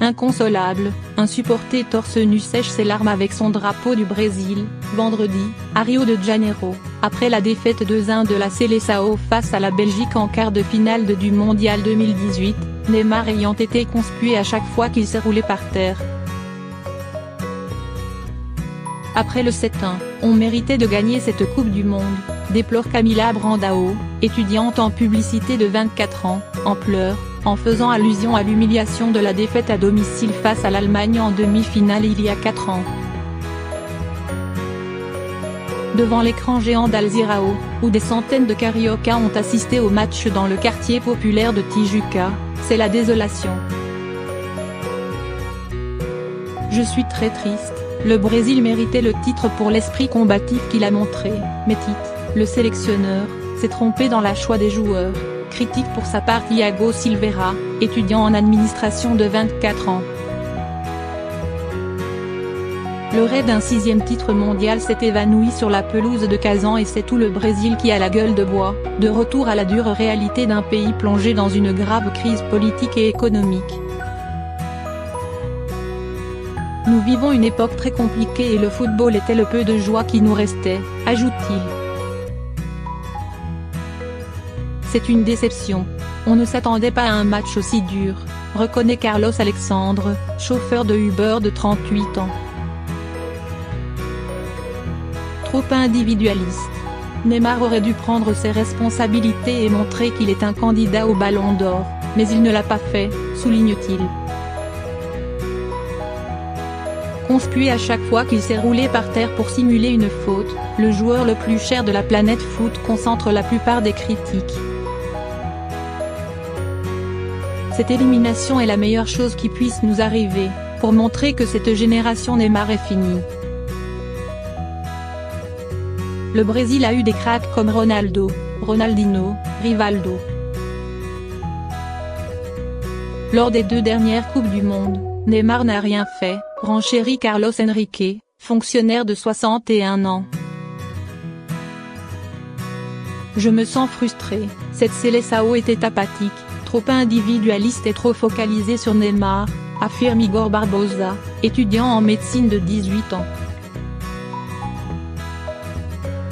Inconsolable, un supporter torse nu sèche ses larmes avec son drapeau du Brésil, vendredi, à Rio de Janeiro, après la défaite 2-1 de la Seleção face à la Belgique en quart de finale du Mondial 2018, Neymar ayant été conspué à chaque fois qu'il s'est roulé par terre. Après le 7-1, on méritait de gagner cette Coupe du Monde, déplore Camila Brandão, étudiante en publicité de 24 ans, en pleurs, en faisant allusion à l'humiliation de la défaite à domicile face à l'Allemagne en demi-finale il y a 4 ans. Devant l'écran géant d'Al Jazeera, où des centaines de cariocas ont assisté au match dans le quartier populaire de Tijuca, c'est la désolation. Je suis très triste, le Brésil méritait le titre pour l'esprit combatif qu'il a montré, mais Tite, le sélectionneur, s'est trompé dans la choix des joueurs, critique pour sa part Thiago Silveira, étudiant en administration de 24 ans. Le rêve d'un 6e titre mondial s'est évanoui sur la pelouse de Kazan et c'est tout le Brésil qui a la gueule de bois, de retour à la dure réalité d'un pays plongé dans une grave crise politique et économique. Nous vivons une époque très compliquée et le football était le peu de joie qui nous restait, ajoute-t-il. C'est une déception. On ne s'attendait pas à un match aussi dur, reconnaît Carlos Alexandre, chauffeur de Uber de 38 ans. Trop individualiste. Neymar aurait dû prendre ses responsabilités et montrer qu'il est un candidat au Ballon d'Or, mais il ne l'a pas fait, souligne-t-il. Conspué à chaque fois qu'il s'est roulé par terre pour simuler une faute, le joueur le plus cher de la planète foot concentre la plupart des critiques. Cette élimination est la meilleure chose qui puisse nous arriver, pour montrer que cette génération Neymar est finie. Le Brésil a eu des cracks comme Ronaldo, Ronaldinho, Rivaldo. Lors des 2 dernières Coupes du Monde, Neymar n'a rien fait, renchérit Carlos Henrique, fonctionnaire de 61 ans. Je me sens frustré, cette Seleção était apathique, trop individualiste et trop focalisée sur Neymar, affirme Igor Barbosa, étudiant en médecine de 18 ans.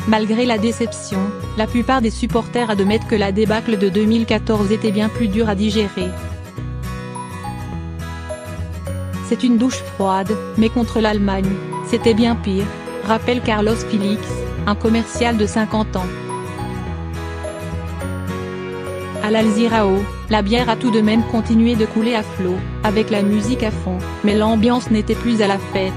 Malgré la déception, la plupart des supporters admettent que la débâcle de 2014 était bien plus dure à digérer. C'est une douche froide, mais contre l'Allemagne, c'était bien pire, rappelle Carlos Félix, un commercial de 50 ans. À Al Jazeera, la bière a tout de même continué de couler à flot, avec la musique à fond, mais l'ambiance n'était plus à la fête.